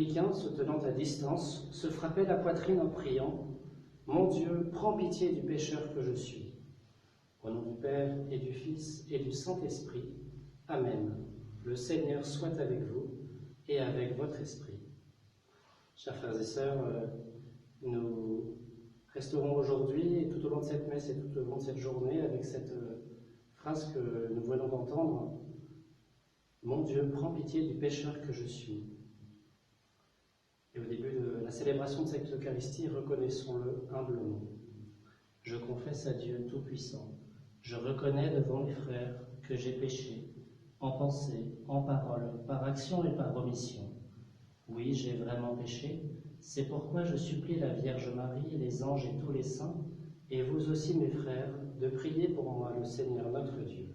publicain, se tenant à distance, se frappait la poitrine en priant « Mon Dieu, prends pitié du pécheur que je suis. » Au nom du Père et du Fils et du Saint-Esprit. Amen. Le Seigneur soit avec vous et avec votre esprit. Chers frères et sœurs, nous resterons aujourd'hui et tout au long de cette messe et tout au long de cette journée avec cette phrase que nous venons d'entendre. Mon Dieu, prends pitié du pécheur que je suis. Et au début de la célébration de cette Eucharistie, reconnaissons-le humblement. Je confesse à Dieu Tout-Puissant. Je reconnais devant mes frères que j'ai péché, en pensée, en parole, par action et par omission. Oui, j'ai vraiment péché. C'est pourquoi je supplie la Vierge Marie, les anges et tous les saints, et vous aussi mes frères, de prier pour moi le Seigneur notre Dieu.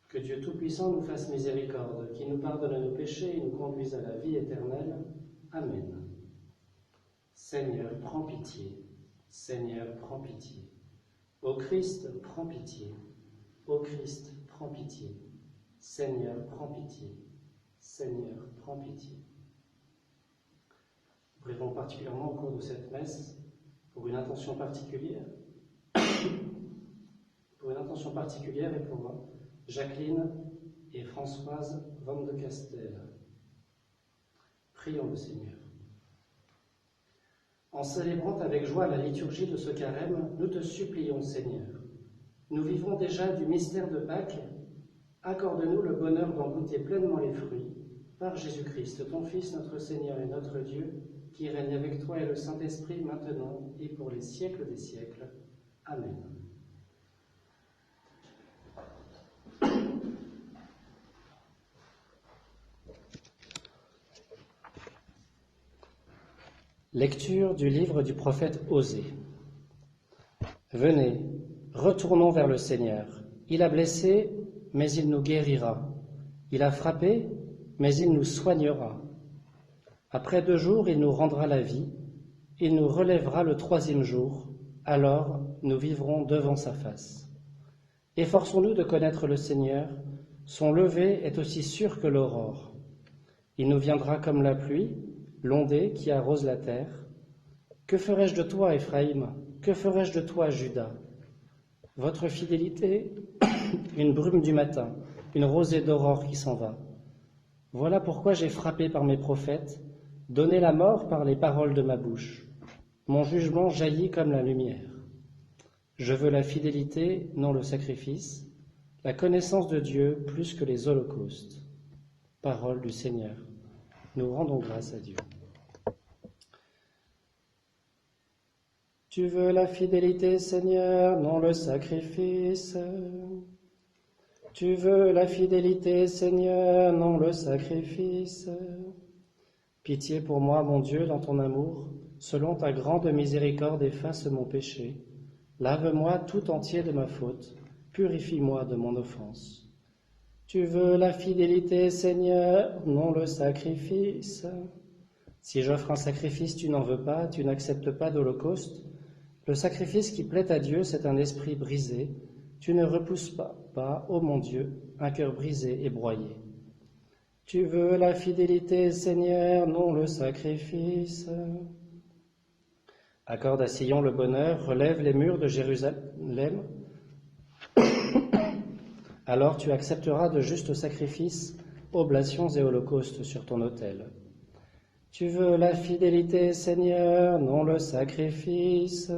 Que Dieu Tout-Puissant nous fasse miséricorde, qui nous pardonne nos péchés et nous conduise à la vie éternelle. Amen. Seigneur, prends pitié. Seigneur, prends pitié. Ô Christ, prends pitié. Ô Christ, prends pitié. Seigneur, prends pitié. Seigneur, prends pitié. Nous prions particulièrement au cours de cette messe pour une intention particulière. Pour une intention particulière et pour Jacqueline et Françoise Van de Castel. Prions le Seigneur. En célébrant avec joie la liturgie de ce carême, nous te supplions, Seigneur. Nous vivons déjà du mystère de Pâques. Accorde-nous le bonheur d'en goûter pleinement les fruits, par Jésus-Christ, ton Fils, notre Seigneur et notre Dieu, qui règne avec toi et le Saint-Esprit maintenant et pour les siècles des siècles. Amen. Lecture du livre du prophète Osée. Venez, retournons vers le Seigneur. Il a blessé, mais il nous guérira. Il a frappé, mais il nous soignera. Après 2 jours, il nous rendra la vie. Il nous relèvera le 3e jour. Alors, nous vivrons devant sa face. Efforçons-nous de connaître le Seigneur. Son lever est aussi sûr que l'aurore. Il nous viendra comme la pluie, l'ondée qui arrose la terre. Que ferai-je de toi, Éphraïm? Que ferai-je de toi, Juda? Votre fidélité, une brume du matin, une rosée d'aurore qui s'en va. Voilà pourquoi j'ai frappé par mes prophètes, donné la mort par les paroles de ma bouche. Mon jugement jaillit comme la lumière. Je veux la fidélité, non le sacrifice, la connaissance de Dieu plus que les holocaustes. Parole du Seigneur. Nous rendons grâce à Dieu. Tu veux la fidélité, Seigneur, non le sacrifice. Tu veux la fidélité, Seigneur, non le sacrifice. Pitié pour moi, mon Dieu, dans ton amour, selon ta grande miséricorde, efface mon péché. Lave-moi tout entier de ma faute, purifie-moi de mon offense. Tu veux la fidélité, Seigneur, non le sacrifice. Si j'offre un sacrifice, tu n'en veux pas, tu n'acceptes pas d'holocauste. Le sacrifice qui plaît à Dieu, c'est un esprit brisé. Tu ne repousses pas, ô mon Dieu, un cœur brisé et broyé. Tu veux la fidélité, Seigneur, non le sacrifice. Accorde à Sion le bonheur, relève les murs de Jérusalem. Alors tu accepteras de justes sacrifices, oblations et holocaustes sur ton autel. Tu veux la fidélité, Seigneur, non le sacrifice.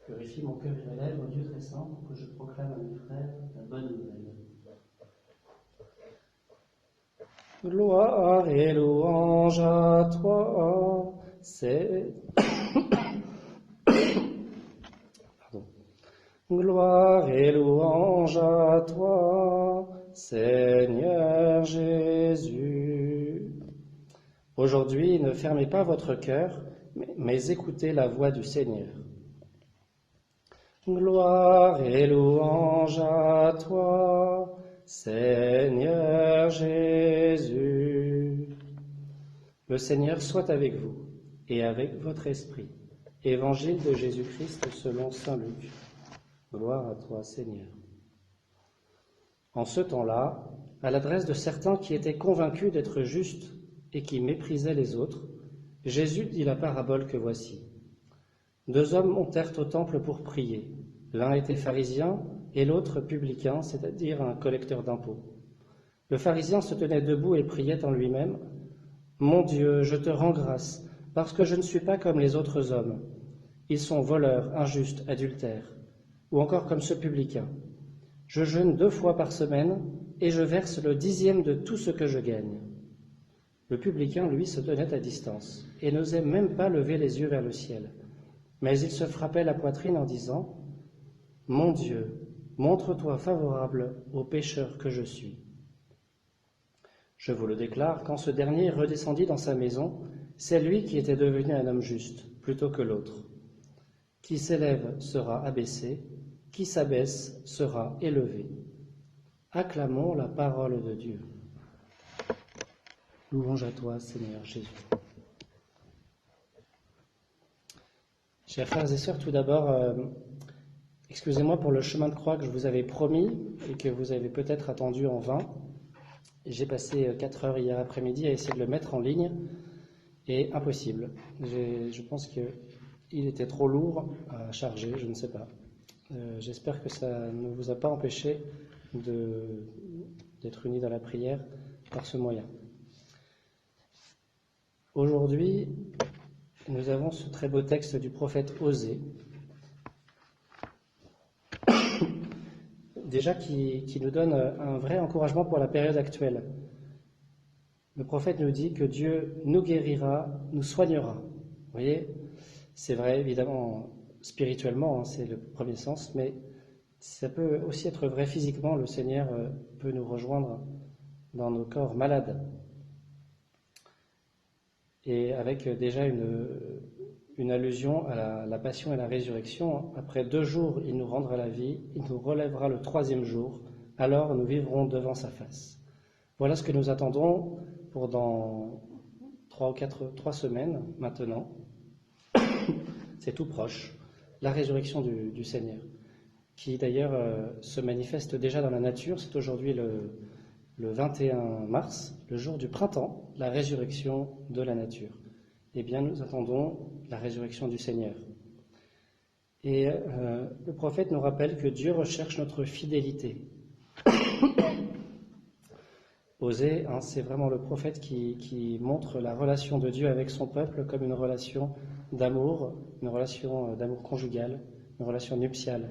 Purifie mon cœur et mes lèvres, Dieu très saint, pour que je proclame à mes frères la bonne nouvelle. Gloire et louange à toi, c'est... Gloire et louange à toi, Seigneur Jésus. Aujourd'hui, ne fermez pas votre cœur, mais écoutez la voix du Seigneur. Gloire et louange à toi, Seigneur Jésus. Le Seigneur soit avec vous et avec votre esprit. Évangile de Jésus-Christ selon saint Luc. Gloire à toi, Seigneur. En ce temps-là, à l'adresse de certains qui étaient convaincus d'être justes et qui méprisaient les autres, Jésus dit la parabole que voici. 2 hommes montèrent au temple pour prier. L'un était pharisien et l'autre publicain, c'est-à-dire un collecteur d'impôts. Le pharisien se tenait debout et priait en lui-même. « Mon Dieu, je te rends grâce, parce que je ne suis pas comme les autres hommes. Ils sont voleurs, injustes, adultères. Ou encore comme ce publicain. Je jeûne 2 fois par semaine et je verse le 10e de tout ce que je gagne. » Le publicain, lui, se tenait à distance et n'osait même pas lever les yeux vers le ciel. Mais il se frappait la poitrine en disant « Mon Dieu, montre-toi favorable au pécheur que je suis. » Je vous le déclare, quand ce dernier redescendit dans sa maison, c'est lui qui était devenu un homme juste, plutôt que l'autre. Qui s'élève sera abaissé, qui s'abaisse sera élevé. Acclamons la parole de Dieu. Louange à toi, Seigneur Jésus. Chers frères et sœurs, tout d'abord, excusez-moi pour le chemin de croix que je vous avais promis et que vous avez peut-être attendu en vain. J'ai passé 4 heures hier après-midi à essayer de le mettre en ligne et impossible. Je pense qu'il était trop lourd à charger, je ne sais pas. J'espère que ça ne vous a pas empêché d'être unis dans la prière par ce moyen. Aujourd'hui, nous avons ce très beau texte du prophète Osée, déjà qui nous donne un vrai encouragement pour la période actuelle. Le prophète nous dit que Dieu nous guérira, nous soignera. Vous voyez, c'est vrai évidemment spirituellement, c'est le premier sens, mais ça peut aussi être vrai physiquement. Le Seigneur peut nous rejoindre dans nos corps malades. Et avec déjà une allusion à la passion et la résurrection. Après 2 jours, il nous rendra la vie, il nous relèvera le 3e jour, alors nous vivrons devant sa face. Voilà ce que nous attendons pour dans 3 semaines maintenant. C'est tout proche, la résurrection du Seigneur, qui d'ailleurs se manifeste déjà dans la nature. C'est aujourd'hui le 21 mars, le jour du printemps, la résurrection de la nature. Eh bien, nous attendons la résurrection du Seigneur. Et le prophète nous rappelle que Dieu recherche notre fidélité. Osée, c'est vraiment le prophète qui montre la relation de Dieu avec son peuple comme une relation d'amour conjugal, une relation nuptiale.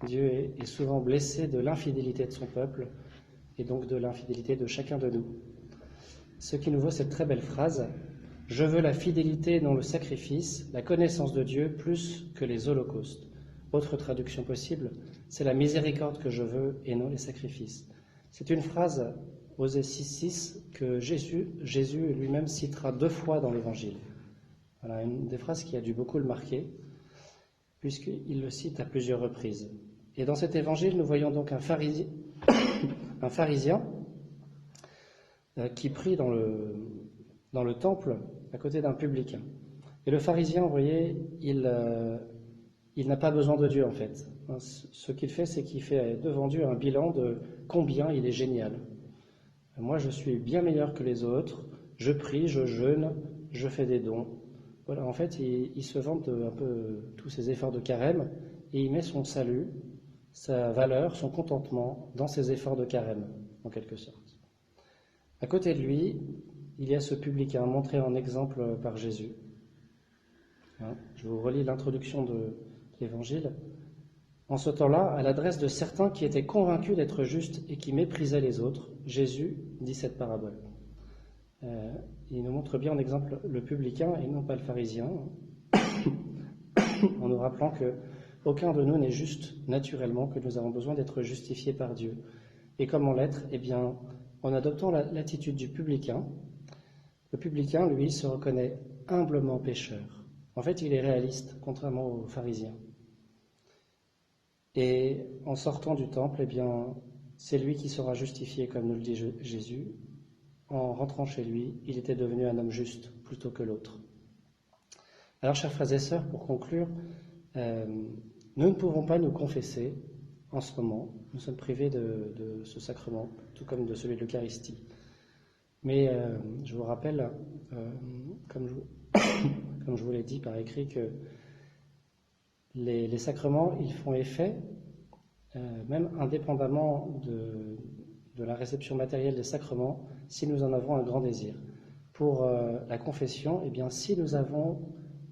Dieu est souvent blessé de l'infidélité de son peuple et donc de l'infidélité de chacun de nous. Ce qui nous vaut cette très belle phrase « Je veux la fidélité, non le sacrifice, la connaissance de Dieu plus que les holocaustes. » Autre traduction possible, c'est la miséricorde que je veux et non les sacrifices. C'est une phrase, Osée 6,6, que Jésus lui-même citera 2 fois dans l'Évangile. Voilà, une des phrases qui a dû beaucoup le marquer, puisqu'il le cite à plusieurs reprises. Et dans cet Évangile, nous voyons donc un pharisien qui prie dans le temple à côté d'un publicain. Et le pharisien, vous voyez, il n'a pas besoin de Dieu en fait. Ce qu'il fait, c'est qu'il fait devant Dieu un bilan de combien il est génial. Moi, je suis bien meilleur que les autres, je prie, je jeûne, je fais des dons. Voilà, en fait, il se vante un peu tous ses efforts de carême et il met son salut, sa valeur, son contentement dans ses efforts de carême, en quelque sorte. À côté de lui, il y a ce publicain montré en exemple par Jésus. Je vous relis l'introduction de l'Évangile. En ce temps-là, à l'adresse de certains qui étaient convaincus d'être justes et qui méprisaient les autres, Jésus dit cette parabole. Il nous montre bien en exemple le publicain et non pas le pharisien, en nous rappelant qu'aucun de nous n'est juste naturellement, que nous avons besoin d'être justifiés par Dieu. Et comment l'être ? Eh bien, en adoptant l'attitude du publicain, le publicain, lui, se reconnaît humblement pécheur. En fait, il est réaliste, contrairement aux pharisiens. Et en sortant du temple, eh bien, c'est lui qui sera justifié, comme nous le dit Jésus. En rentrant chez lui, il était devenu un homme juste plutôt que l'autre. Alors, chers frères et sœurs, pour conclure, nous ne pouvons pas nous confesser en ce moment. Nous sommes privés de ce sacrement, tout comme de celui de l'Eucharistie. Mais je vous rappelle, comme je vous l'ai dit par écrit, que les sacrements, ils font effet, même indépendamment de la réception matérielle des sacrements, si nous en avons un grand désir. Pour la confession, eh bien, si nous avons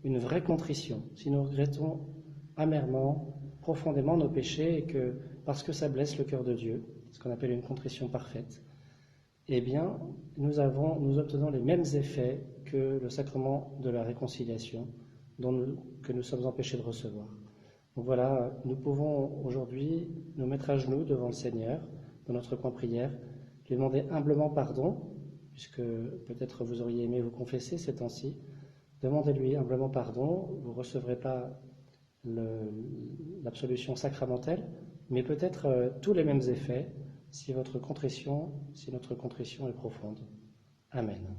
une vraie contrition, si nous regrettons amèrement, profondément nos péchés, et que parce que ça blesse le cœur de Dieu, ce qu'on appelle une contrition parfaite, eh bien, nous obtenons les mêmes effets que le sacrement de la réconciliation que nous sommes empêchés de recevoir. Donc voilà, nous pouvons aujourd'hui nous mettre à genoux devant le Seigneur, dans notre coin prière, lui demander humblement pardon, puisque peut-être vous auriez aimé vous confesser ces temps-ci. Demandez-lui humblement pardon, vous ne recevrez pas l'absolution sacramentelle, mais peut-être tous les mêmes effets si notre contrition est profonde. Amen.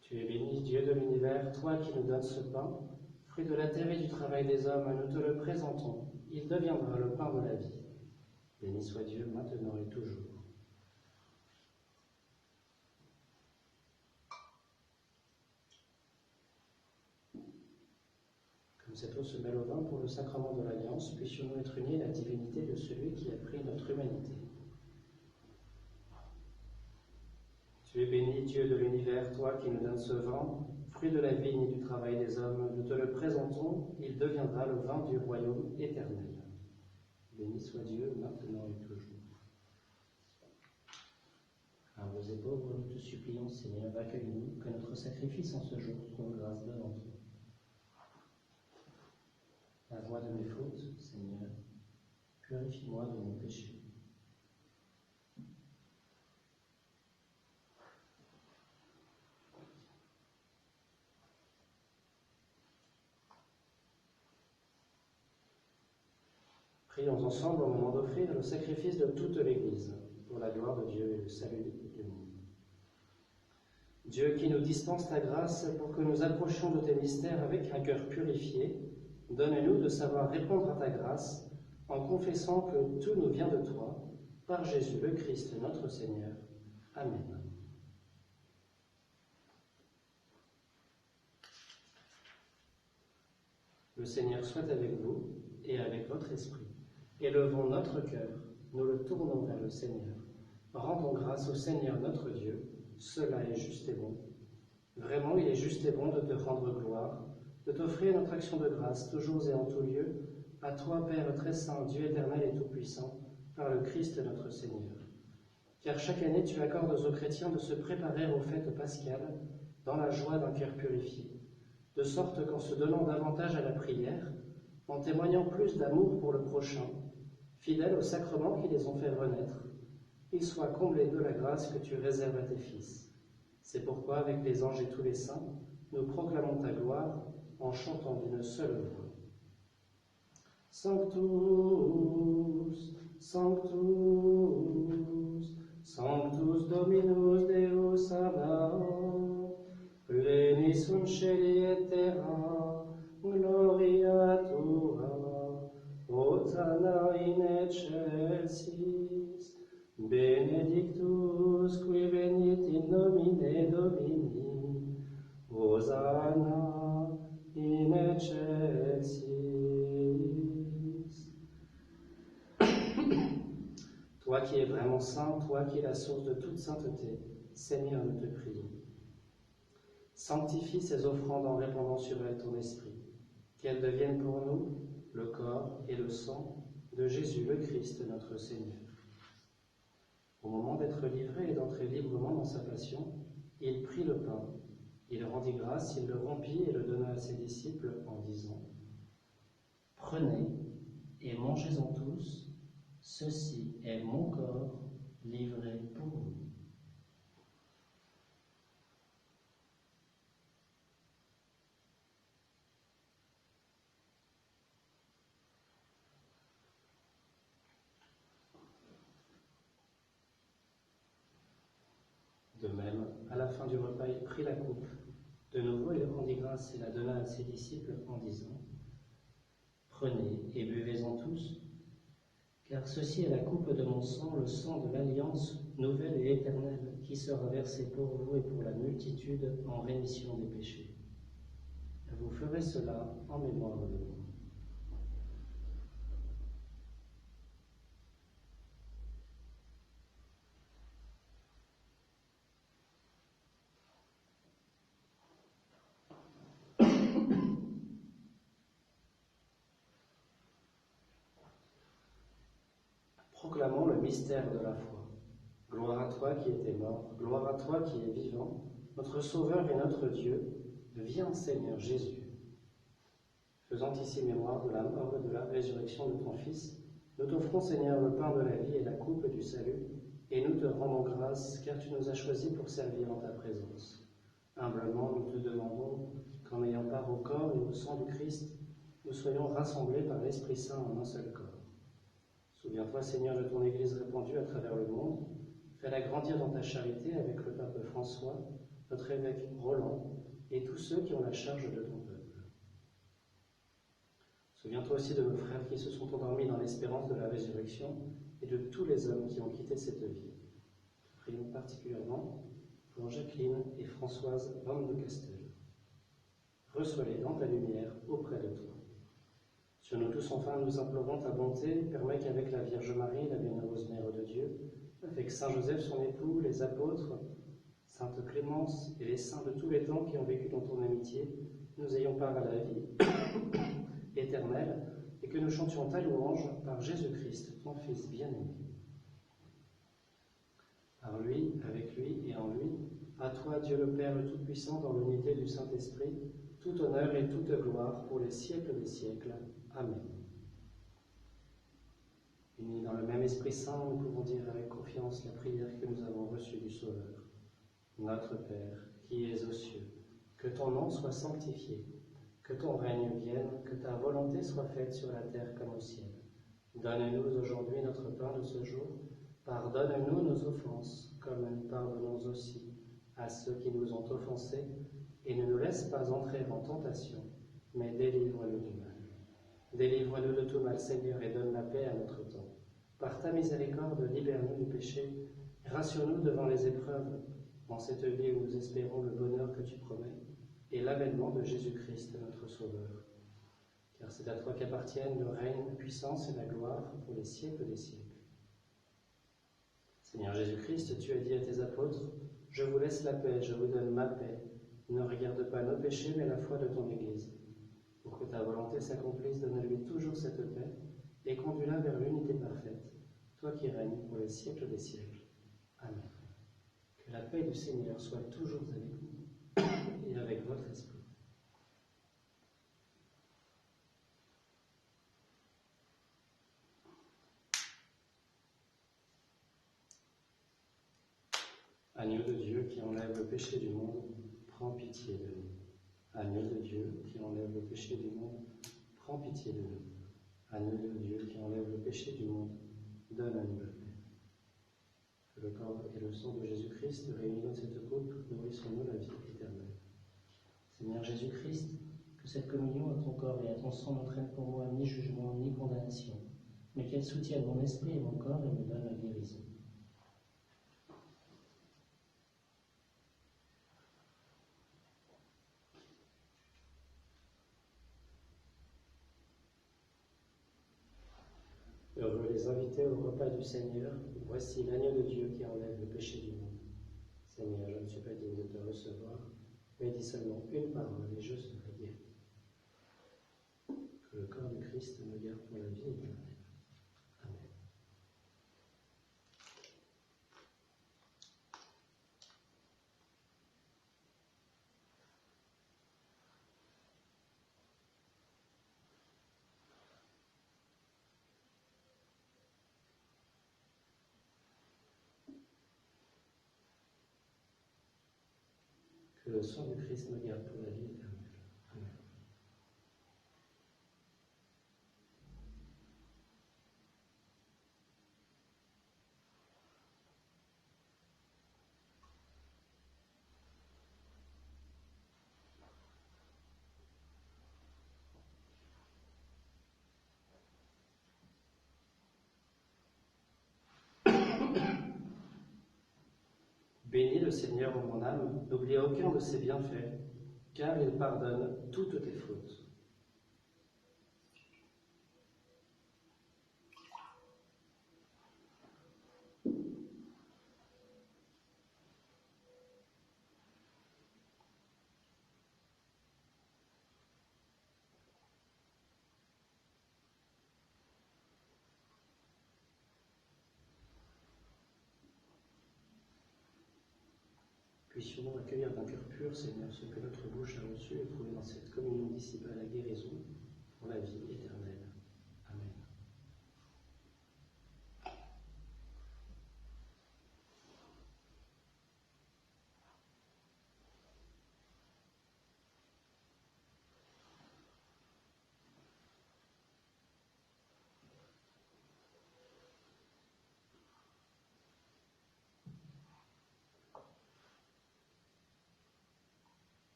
Tu es béni, Dieu de l'univers, toi qui nous donnes ce pain, fruit de la terre et du travail des hommes, nous te le présentons. Il deviendra le pain de la vie. Béni soit Dieu, maintenant et toujours. Comme cette eau se mêle au vin pour le sacrement de l'Alliance, puissions-nous être unis à la divinité de celui qui a pris notre humanité. Tu es béni, Dieu de l'univers, toi qui nous donnes ce vin, fruit de la vigne et du travail des hommes, nous te le présentons, il deviendra le vin du royaume éternel. Béni soit Dieu, maintenant et toujours. Humbles et pauvres, nous te supplions, Seigneur, accueille-nous, que notre sacrifice en ce jour trouve grâce devant toi. Lave-moi de mes fautes, Seigneur, purifie-moi de mon péché. Prions ensemble au moment d'offrir le sacrifice de toute l'Église, pour la gloire de Dieu et le salut du monde. Dieu qui nous dispense ta grâce pour que nous approchions de tes mystères avec un cœur purifié, donne-nous de savoir répondre à ta grâce en confessant que tout nous vient de toi, par Jésus le Christ notre Seigneur. Amen. Le Seigneur soit avec vous et avec votre esprit. Élevons notre cœur, nous le tournons vers le Seigneur. Rendons grâce au Seigneur notre Dieu, cela est juste et bon. Vraiment, il est juste et bon de te rendre gloire, de t'offrir notre action de grâce, toujours et en tout lieu, à toi, Père très saint, Dieu éternel et tout-puissant, par le Christ notre Seigneur. Car chaque année, tu accordes aux chrétiens de se préparer aux fêtes pascales dans la joie d'un cœur purifié, de sorte qu'en se donnant davantage à la prière, en témoignant plus d'amour pour le prochain, fidèles aux sacrements qui les ont fait renaître, ils soient comblés de la grâce que tu réserves à tes fils. C'est pourquoi, avec les anges et tous les saints, nous proclamons ta gloire en chantant d'une seule voix. Sanctus, Sanctus, Sanctus Dominus Deus Sabaoth, plenis sunt caeli et terra, gloria tua, Hosanna in excelsis, benedictus qui venit in nomine Domini, Hosanna in excelsis. Toi qui es vraiment saint, toi qui es la source de toute sainteté, Seigneur, nous te prions. Sanctifie ces offrandes en répandant sur elles ton esprit, qu'elles deviennent pour nous le corps et le sang de Jésus le Christ, notre Seigneur. Au moment d'être livré et d'entrer librement dans sa passion, il prit le pain, il rendit grâce, il le rompit et le donna à ses disciples en disant « Prenez mangez-en tous, ceci est mon corps livré pour vous. De même, à la fin du repas, il prit la coupe. De nouveau, il rendit grâce et la donna à ses disciples en disant : Prenez et buvez-en tous, car ceci est la coupe de mon sang, le sang de l'alliance nouvelle et éternelle, qui sera versé pour vous et pour la multitude en rémission des péchés. Vous ferez cela en mémoire de moi. Proclamons le mystère de la foi. Gloire à toi qui étais mort, gloire à toi qui es vivant, notre Sauveur et notre Dieu, viens Seigneur Jésus. Faisant ici mémoire de la mort et de la résurrection de ton Fils, nous t'offrons Seigneur le pain de la vie et la coupe du salut, et nous te rendons grâce car tu nous as choisis pour servir en ta présence. Humblement nous te demandons qu'en ayant part au corps et au sang du Christ, nous soyons rassemblés par l'Esprit Saint en un seul corps. Souviens-toi, Seigneur, de ton Église répandue à travers le monde. Fais-la grandir dans ta charité avec le pape François, notre évêque Roland et tous ceux qui ont la charge de ton peuple. Souviens-toi aussi de nos frères qui se sont endormis dans l'espérance de la résurrection et de tous les hommes qui ont quitté cette vie. Prions particulièrement pour Jacqueline et Françoise Van de Castel. Reçois-les dans ta lumière auprès de toi. Sur nous tous, enfin, nous implorons ta bonté, permets qu'avec la Vierge Marie, la bienheureuse Mère de Dieu, avec Saint Joseph, son époux, les apôtres, Sainte Clémence et les saints de tous les temps qui ont vécu dans ton amitié, nous ayons part à la vie éternelle et que nous chantions ta louange par Jésus-Christ, ton Fils bien-aimé. Par lui, avec lui et en lui, à toi, Dieu le Père le Tout-Puissant, dans l'unité du Saint-Esprit, tout honneur et toute gloire pour les siècles des siècles. Amen. Unis dans le même Esprit Saint, nous pouvons dire avec confiance la prière que nous avons reçue du Sauveur. Notre Père, qui es aux cieux, que ton nom soit sanctifié, que ton règne vienne, que ta volonté soit faite sur la terre comme au ciel. Donne-nous aujourd'hui notre pain de ce jour. Pardonne-nous nos offenses, comme nous pardonnons aussi à ceux qui nous ont offensés, et ne nous laisse pas entrer en tentation, mais délivre-nous du mal. Délivre-nous de tout mal, Seigneur, et donne la paix à notre temps. Par ta miséricorde, libère-nous du péché, rassure-nous devant les épreuves, en cette vie où nous espérons le bonheur que tu promets, et l'avènement de Jésus-Christ, notre Sauveur. Car c'est à toi qu'appartiennent le règne, la puissance et la gloire pour les siècles des siècles. Seigneur Jésus-Christ, tu as dit à tes apôtres, « Je vous laisse la paix, je vous donne ma paix. Ne regarde pas nos péchés, mais la foi de ton Église. Pour que ta volonté s'accomplisse, donne-lui toujours cette paix et conduis-la vers l'unité parfaite, toi qui règnes pour les siècles des siècles. Amen. Que la paix du Seigneur soit toujours avec vous et avec votre esprit. Agneau de Dieu qui enlève le péché du monde, prends pitié de nous. Agneau de Dieu qui enlève le péché du monde, prends pitié de nous. Agneau de Dieu qui enlève le péché du monde, donne à nous la paix. Que le corps et le sang de Jésus-Christ, réunis dans cette coupe, nourrissons-nous la vie éternelle. Seigneur Jésus-Christ, que cette communion à ton corps et à ton sang n'entraîne pour moi ni jugement ni condamnation, mais qu'elle soutienne mon esprit et mon corps et me donne la guérison. Heureux les invités au repas du Seigneur, voici l'agneau de Dieu qui enlève le péché du monde. Seigneur, je ne suis pas digne de te recevoir, mais dis seulement une parole et je serai guéri. Que le corps du Christ me garde pour la vie éternelle. Amen. Que le sang du Christ me garde pour la vie éternelle. Amen. Bénis le Seigneur, ô mon âme, n'oublie aucun de ses bienfaits, car il pardonne toutes tes fautes. Puissions-nous accueillir d'un cœur pur, Seigneur, ce que notre bouche a reçu et trouver dans cette communion disciples la guérison pour la vie éternelle. Amen.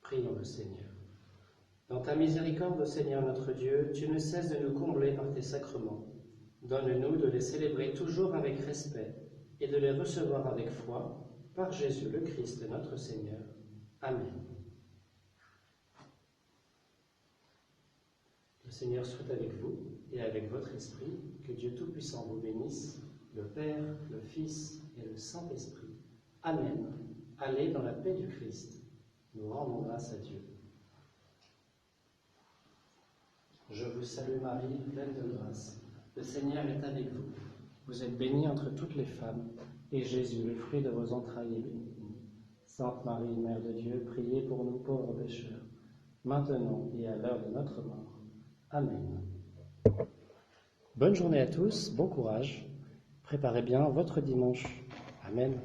Prions le Seigneur. Dans ta miséricorde, Seigneur notre Dieu, tu ne cesses de nous combler par tes sacrements. Donne-nous de les célébrer toujours avec respect et de les recevoir avec foi, par Jésus le Christ notre Seigneur. Amen. Le Seigneur soit avec vous et avec votre esprit, que Dieu Tout-Puissant vous bénisse, le Père, le Fils et le Saint-Esprit. Amen. Allez dans la paix du Christ. Nous rendons grâce à Dieu. Je vous salue Marie, pleine de grâce. Le Seigneur est avec vous. Vous êtes bénie entre toutes les femmes, et Jésus, le fruit de vos entrailles, est béni. Sainte Marie, Mère de Dieu, priez pour nous pauvres pécheurs, maintenant et à l'heure de notre mort. Amen. Bonne journée à tous, bon courage. Préparez bien votre dimanche. Amen.